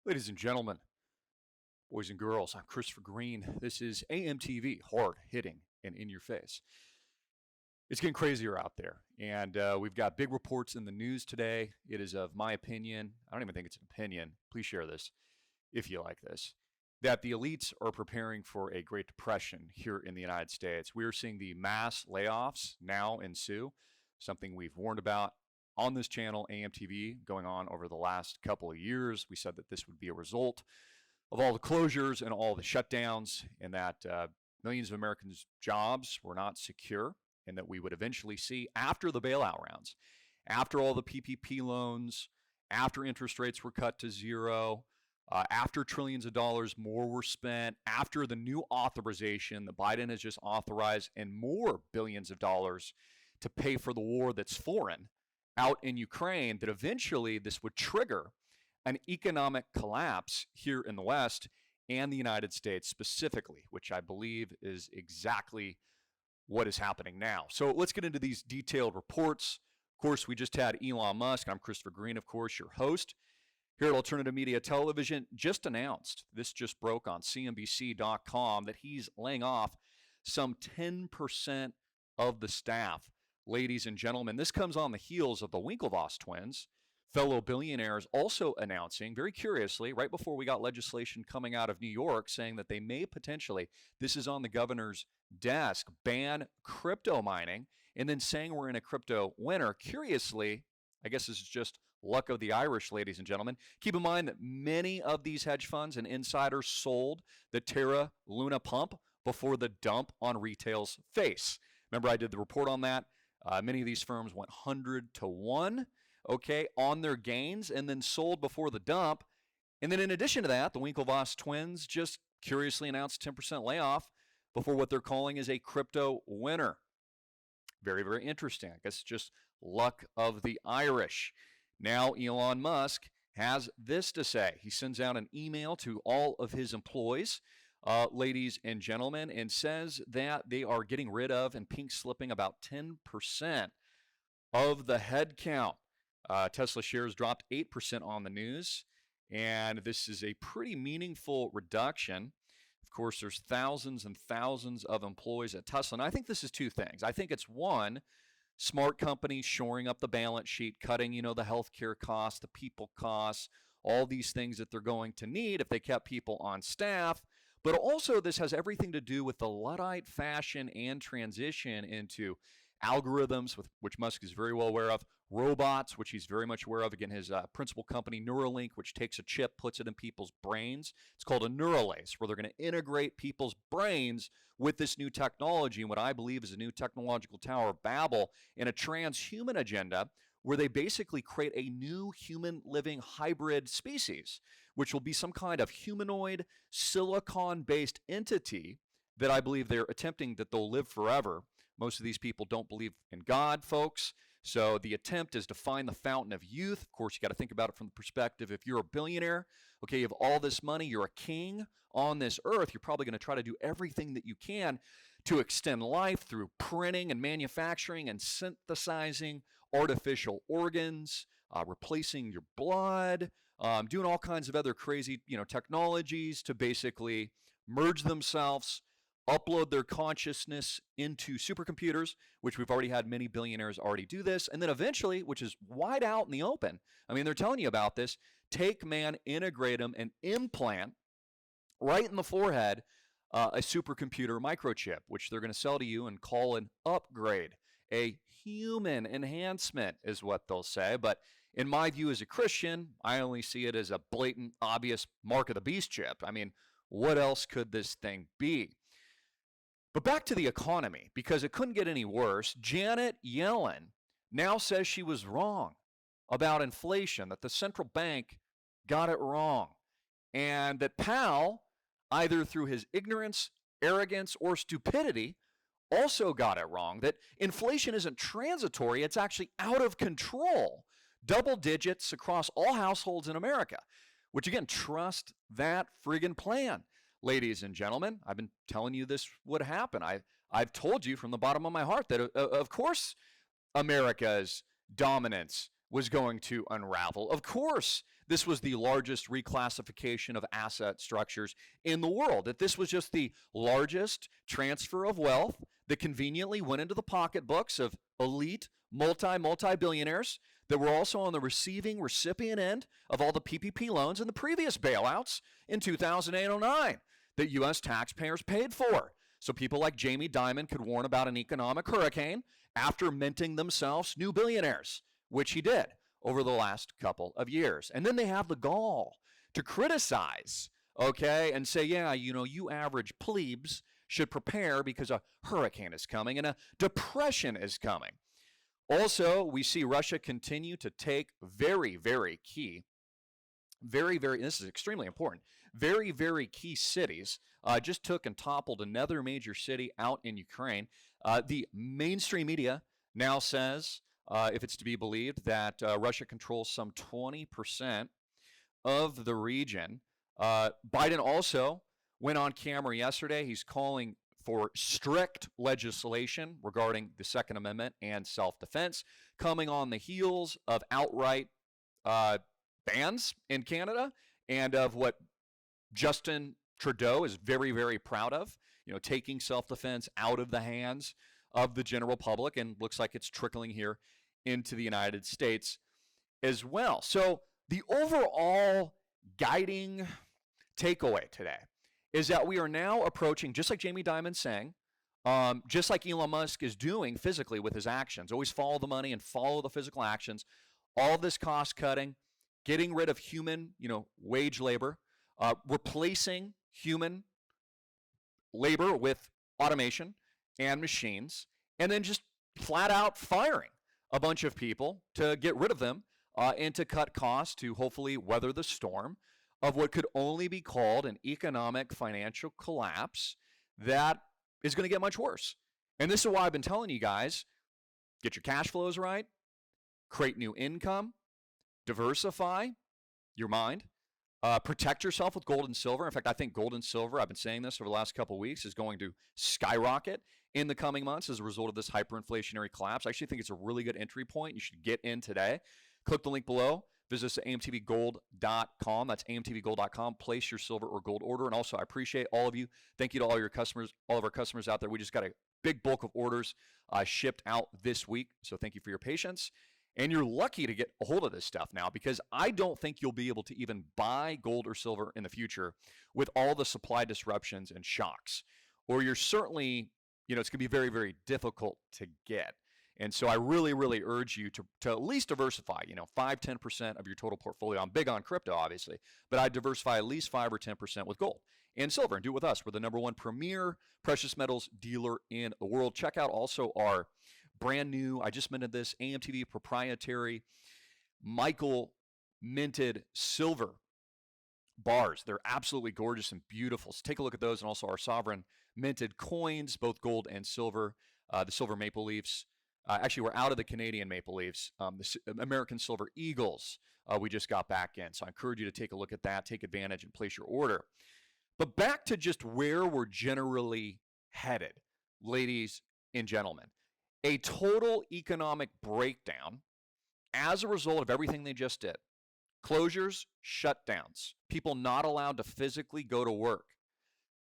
Ladies and gentlemen, boys and girls, I'm Christopher Greene. This is AMTV, hard hitting and in your face. It's getting crazier out there, and we've got big reports in the news today. It is of my opinion, I don't even think it's an opinion, please share this if you like this, that the elites are preparing for a Great Depression here in the United States. We are seeing the mass layoffs now ensue, something we've warned about on this channel, AMTV, going on over the last couple of years. We said that this would be a result of all the closures and all the shutdowns, and that millions of Americans' jobs were not secure, and that we would eventually see, after the bailout rounds, after all the PPP loans, after interest rates were cut to zero, after trillions of dollars more were spent, after the new authorization that Biden has just authorized, and more billions of dollars to pay for the war that's foreign out in Ukraine, that eventually this would trigger an economic collapse here in the West and the United States specifically, which I believe is exactly what is happening now. So let's get into these detailed reports. Of course, we just had Elon Musk. I'm Christopher Greene, of course, your host here at Alternative Media Television. Just announced, this just broke on CNBC.com, that he's laying off some 10% of the staff. Ladies and gentlemen, this comes on the heels of the Winklevoss twins, fellow billionaires, also announcing, very curiously, right before we got legislation coming out of New York saying that they may potentially, this is on the governor's desk, ban crypto mining, and then saying we're in a crypto winter. Curiously, I guess this is just luck of the Irish, ladies and gentlemen. Keep in mind that many of these hedge funds and insiders sold the Terra Luna pump before the dump on retail's face. Remember, I did the report on that. Many of these firms went 100 to 1, okay, on their gains, and then sold before the dump. And then in addition to that, the Winklevoss twins just curiously announced 10% layoff before what they're calling is a crypto winter. Very, very interesting. I guess just luck of the Irish. Now Elon Musk has this to say. He sends out an email to all of his employees, ladies and gentlemen, and says that they are getting rid of and pink slipping about 10% of the head count. Tesla shares dropped 8% on the news, and this is a pretty meaningful reduction. Of course, there's thousands and thousands of employees at Tesla, and I think this is two things. I think it's one, smart companies shoring up the balance sheet, cutting, the healthcare costs, the people costs, all these things that they're going to need if they kept people on staff. But also this has everything to do with the Luddite fashion and transition into algorithms, which Musk is very well aware of, robots, which he's very much aware of. Again, his principal company, Neuralink, which takes a chip, puts it in people's brains. It's called a Neuralace, where they're going to integrate people's brains with this new technology, and what I believe is a new technological Tower of Babel, in a transhuman agenda, where they basically create a new human living hybrid species, which will be some kind of humanoid, silicon-based entity that I believe they're attempting that they'll live forever. Most of these people don't believe in God, folks. So the attempt is to find the fountain of youth. Of course, you got to think about it from the perspective, if you're a billionaire, okay, you have all this money, you're a king on this earth, you're probably going to try to do everything that you can to extend life through printing and manufacturing and synthesizing artificial organs, replacing your blood, doing all kinds of other crazy, technologies to basically merge themselves, upload their consciousness into supercomputers, which we've already had many billionaires already do this, and then eventually, which is wide out in the open, I mean, they're telling you about this, take man, integrate them, and implant right in the forehead a supercomputer microchip, which they're going to sell to you and call an upgrade. A human enhancement is what they'll say, but in my view as a Christian, I only see it as a blatant, obvious mark of the beast chip. I mean, what else could this thing be? But back to the economy, because it couldn't get any worse. Janet Yellen now says she was wrong about inflation, that the central bank got it wrong, and that Powell, either through his ignorance, arrogance, or stupidity, also got it wrong, that inflation isn't transitory, it's actually out of control. Double digits across all households in America, which again, trust that friggin' plan. Ladies and gentlemen, I've been telling you this would happen. I've told you from the bottom of my heart that, of course, America's dominance was going to unravel. Of course, this was the largest reclassification of asset structures in the world, that this was just the largest transfer of wealth that conveniently went into the pocketbooks of elite multi-billionaires that were also on the receiving recipient end of all the PPP loans and the previous bailouts in 2008-09 that U.S. taxpayers paid for. So people like Jamie Dimon could warn about an economic hurricane after minting themselves new billionaires, which he did over the last couple of years. And then they have the gall to criticize, okay, and say, yeah, you average plebes should prepare because a hurricane is coming and a depression is coming. Also, we see Russia continue to take very, very key, this is extremely important, very, very key cities. Just took and toppled another major city out in Ukraine. The mainstream media now says, if it's to be believed, that Russia controls some 20% of the region. Biden also went on camera yesterday. He's calling for strict legislation regarding the Second Amendment and self-defense, coming on the heels of outright bans in Canada and of what Justin Trudeau is very, very proud of, taking self-defense out of the hands of the general public, and looks like it's trickling here into the United States as well. So the overall guiding takeaway today is that we are now approaching, just like Jamie Dimon's saying, just like Elon Musk is doing physically with his actions, always follow the money and follow the physical actions, all this cost cutting, getting rid of human, wage labor, replacing human labor with automation and machines, and then just flat out firing a bunch of people to get rid of them and to cut costs to hopefully weather the storm of what could only be called an economic financial collapse that is going to get much worse. And this is why I've been telling you guys, get your cash flows right, create new income, diversify your mind, protect yourself with gold and silver. In fact, I think gold and silver, I've been saying this over the last couple of weeks, is going to skyrocket in the coming months as a result of this hyperinflationary collapse. I actually think it's a really good entry point. You should get in today. Click the link below. Visit us at AMTVgold.com. That's AMTVgold.com. Place your silver or gold order. And also, I appreciate all of you. Thank you to all your customers, all of our customers out there. We just got a big bulk of orders shipped out this week. So thank you for your patience. And you're lucky to get a hold of this stuff now, because I don't think you'll be able to even buy gold or silver in the future with all the supply disruptions and shocks. Or you're certainly, it's going to be very, very difficult to get. And so I really, really urge you to at least diversify, 5-10% of your total portfolio. I'm big on crypto, obviously, but I diversify at least 5 or 10% with gold and silver, and do it with us. We're the #1 premier precious metals dealer in the world. Check out also our brand new, I just mentioned this, AMTV proprietary Michael minted silver bars. They're absolutely gorgeous and beautiful. So take a look at those, and also our sovereign minted coins, both gold and silver, the silver maple leafs. Actually, we're out of the Canadian maple leafs. The American silver eagles, we just got back in. So I encourage you to take a look at that, take advantage, and place your order. But back to just where we're generally headed, ladies and gentlemen. A total economic breakdown as a result of everything they just did. Closures, shutdowns, people not allowed to physically go to work.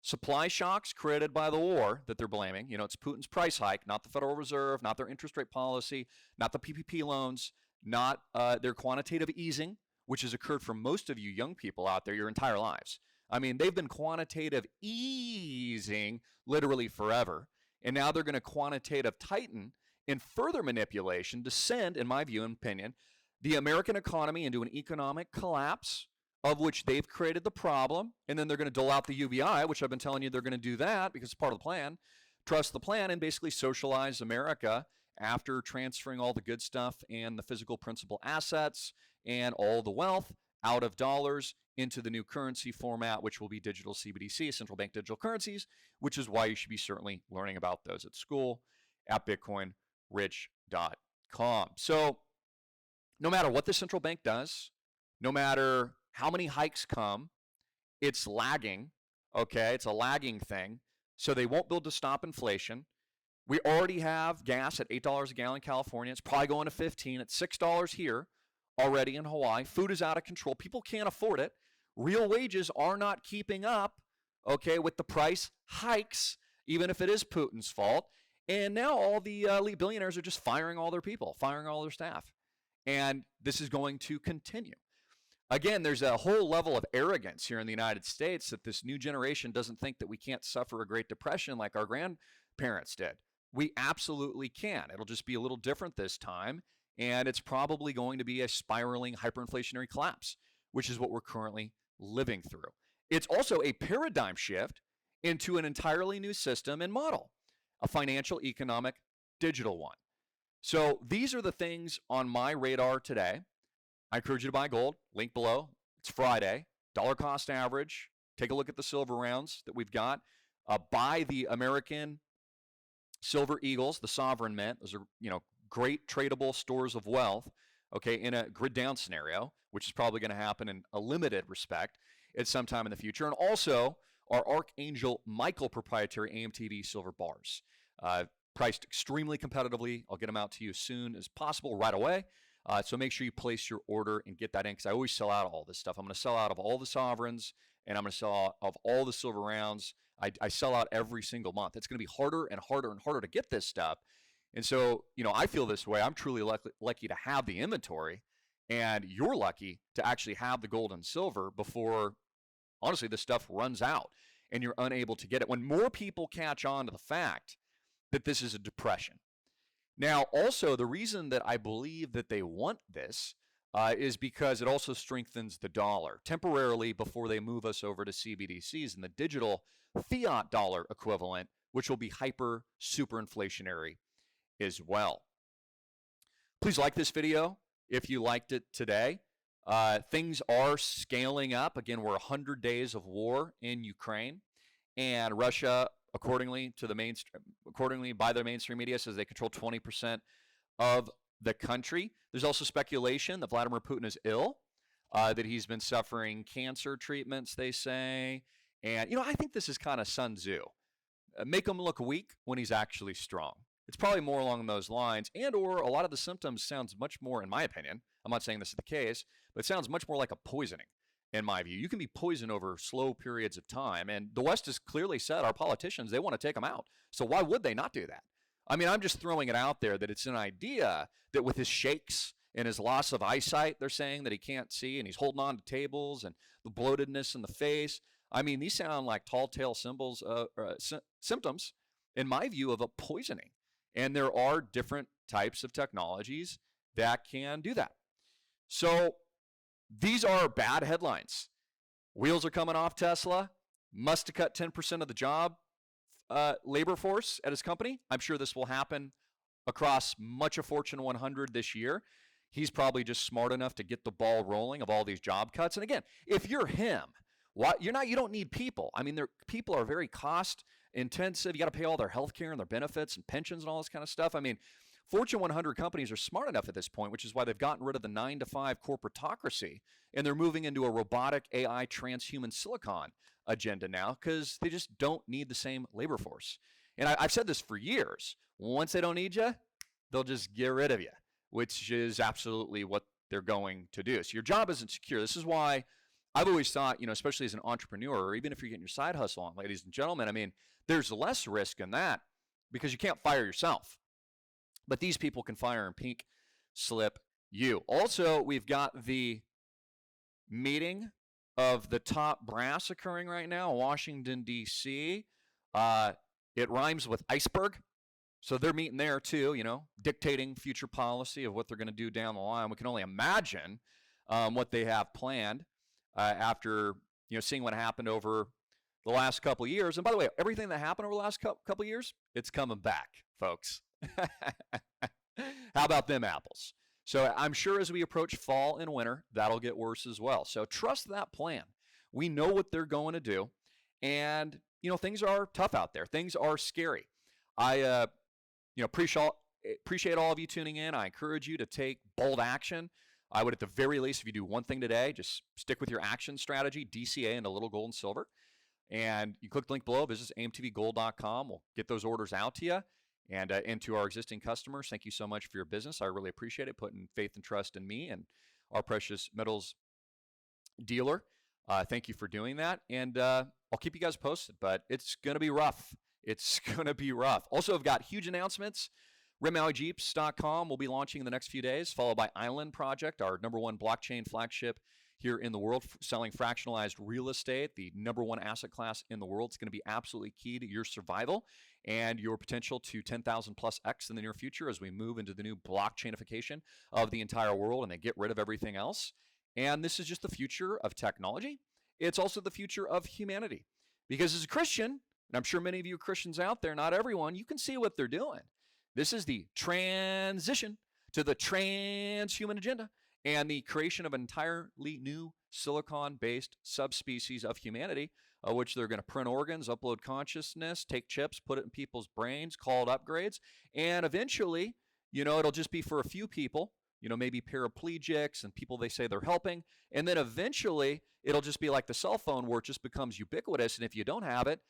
Supply shocks created by the war that they're blaming. It's Putin's price hike, not the Federal Reserve, not their interest rate policy, not the PPP loans, not their quantitative easing, which has occurred for most of you young people out there your entire lives. I mean, they've been quantitative easing literally forever, and now they're going to quantitative tighten in further manipulation to send, in my view and opinion, the American economy into an economic collapse, of which they've created the problem, and then they're going to dole out the UBI, which I've been telling you they're going to do that because it's part of the plan, trust the plan, and basically socialize America after transferring all the good stuff and the physical principal assets and all the wealth out of dollars into the new currency format, which will be digital CBDC, central bank digital currencies, which is why you should be certainly learning about those at school at bitcoinrich.com. So no matter what the central bank does, no matter how many hikes come, it's lagging, okay? It's a lagging thing. So they won't be able to stop inflation. We already have gas at $8 a gallon in California. It's probably going to 15. It's $6 here already in Hawaii. Food is out of control. People can't afford it. Real wages are not keeping up, okay, with the price hikes, even if it is Putin's fault. And now all the elite billionaires are just firing all their people, firing all their staff. And this is going to continue. Again, there's a whole level of arrogance here in the United States that this new generation doesn't think that we can't suffer a Great Depression like our grandparents did. We absolutely can. It'll just be a little different this time, and it's probably going to be a spiraling hyperinflationary collapse, which is what we're currently living through. It's also a paradigm shift into an entirely new system and model, a financial, economic, digital one. So these are the things on my radar today. I encourage you to buy gold. Link below. It's Friday. Dollar cost average. Take a look at the silver rounds that we've got. Buy the American Silver Eagles, the sovereign mint. Those are, great tradable stores of wealth, okay, in a grid down scenario, which is probably going to happen in a limited respect at some time in the future. And also our ARCHANGEL Michael proprietary AMTV silver bars. Priced extremely competitively. I'll get them out to you as soon as possible, right away. So make sure you place your order and get that in, because I always sell out of all this stuff. I'm going to sell out of all the sovereigns, and I'm going to sell out of all the silver rounds. I sell out every single month. It's going to be harder and harder and harder to get this stuff. And so, I feel this way. I'm truly lucky to have the inventory, and you're lucky to actually have the gold and silver before, honestly, this stuff runs out and you're unable to get it. When more people catch on to the fact that this is a depression. Now, also, the reason that I believe that they want this is because it also strengthens the dollar temporarily before they move us over to CBDCs and the digital fiat dollar equivalent, which will be super inflationary as well. Please like this video if you liked it today. Things are scaling up. Again, we're 100 days of war in Ukraine, and Russia, accordingly by the mainstream media, says they control 20% of the country. There's also speculation that Vladimir Putin is ill, that he's been suffering cancer treatments, they say. And, I think this is kind of Sun Tzu. Make him look weak when he's actually strong. It's probably more along those lines, and or a lot of the symptoms sounds much more, in my opinion, I'm not saying this is the case, but it sounds much more like a poisoning, in my view. You can be poisoned over slow periods of time, and the West has clearly said, our politicians, they want to take them out. So why would they not do that? I mean, I'm just throwing it out there that it's an idea that with his shakes and his loss of eyesight, they're saying that he can't see, and he's holding on to tables, and the bloatedness in the face. I mean, these sound like tall tale symptoms, in my view, of a poisoning. And there are different types of technologies that can do that. So these are bad headlines. Wheels are coming off Tesla. Must have cut 10% of the job labor force at his company. I'm sure this will happen across much of Fortune 100 this year. He's probably just smart enough to get the ball rolling of all these job cuts. And again, if you're him, you don't need people. I mean, people are very cost intensive. You got to pay all their health care and their benefits and pensions and all this kind of stuff. I mean, Fortune 100 companies are smart enough at this point, which is why they've gotten rid of the 9-to-5 corporatocracy, and they're moving into a robotic AI transhuman silicon agenda now, because they just don't need the same labor force. And I've said this for years. Once they don't need you, they'll just get rid of you, which is absolutely what they're going to do. So your job isn't secure. This is why I've always thought, especially as an entrepreneur, or even if you're getting your side hustle on, ladies and gentlemen, I mean, there's less risk in that because you can't fire yourself. But these people can fire and pink slip you. Also, we've got the meeting of the top brass occurring right now in Washington, D.C. It rhymes with iceberg. So they're meeting there too, dictating future policy of what they're going to do down the line. We can only imagine what they have planned after, seeing what happened over the last couple of years. And by the way, everything that happened over the last couple of years, it's coming back, folks. How about them apples? So I'm sure as we approach fall and winter, that'll get worse as well. So trust that plan. We know what they're going to do. And, things are tough out there. Things are scary. I appreciate all of you tuning in. I encourage you to take bold action. I would, at the very least, if you do one thing today, just stick with your action strategy, DCA and a little gold and silver. And you click the link below, visit amtvgold.com. We'll get those orders out to you. And to our existing customers, thank you so much for your business. I really appreciate it, putting faith and trust in me and our precious metals dealer. Thank you for doing that. And I'll keep you guys posted, but it's going to be rough. It's going to be rough. Also, I've got huge announcements. RimAlleyJeeps.com will be launching in the next few days, followed by Island Project, our #1 blockchain flagship here in the world, selling fractionalized real estate, the #1 asset class in the world. It's going to be absolutely key to your survival and your potential to 10,000 plus X in the near future as we move into the new blockchainification of the entire world and they get rid of everything else. And this is just the future of technology. It's also the future of humanity. Because as a Christian, and I'm sure many of you Christians out there, not everyone, you can see what they're doing. This is the transition to the transhuman agenda and the creation of an entirely new silicon-based subspecies of humanity, which they're going to print organs, upload consciousness, take chips, put it in people's brains, call it upgrades, and eventually, it'll just be for a few people, maybe paraplegics and people they say they're helping, and then eventually it'll just be like the cell phone where it just becomes ubiquitous, and if you don't have it,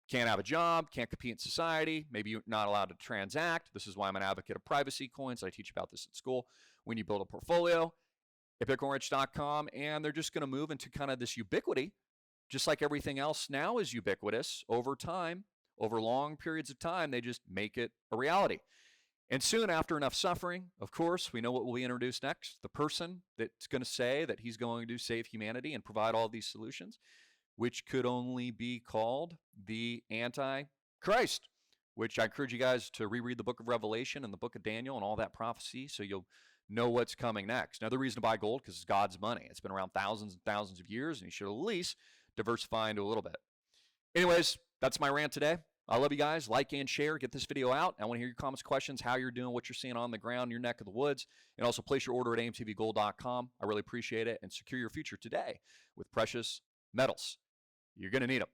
can't have a job, can't compete in society, maybe you're not allowed to transact. This is why I'm an advocate of privacy coins. I teach about this at school. When you build a portfolio at BitcoinRich.com, and they're just going to move into kind of this ubiquity, just like everything else now is ubiquitous over time, over long periods of time, they just make it a reality. And soon after enough suffering, of course, we know what will be introduced next, the person that's going to say that he's going to save humanity and provide all these solutions, which could only be called the Antichrist, which I encourage you guys to reread the book of Revelation and the book of Daniel and all that prophecy so you'll know what's coming next. Another reason to buy gold, because it's God's money. It's been around thousands and thousands of years, and you should at least diversify into a little bit. Anyways, that's my rant today. I love you guys. Like and share. Get this video out. I want to hear your comments, questions, how you're doing, what you're seeing on the ground in your neck of the woods. And also place your order at AMTVGold.com. I really appreciate it. And secure your future today with precious metals. You're going to need them.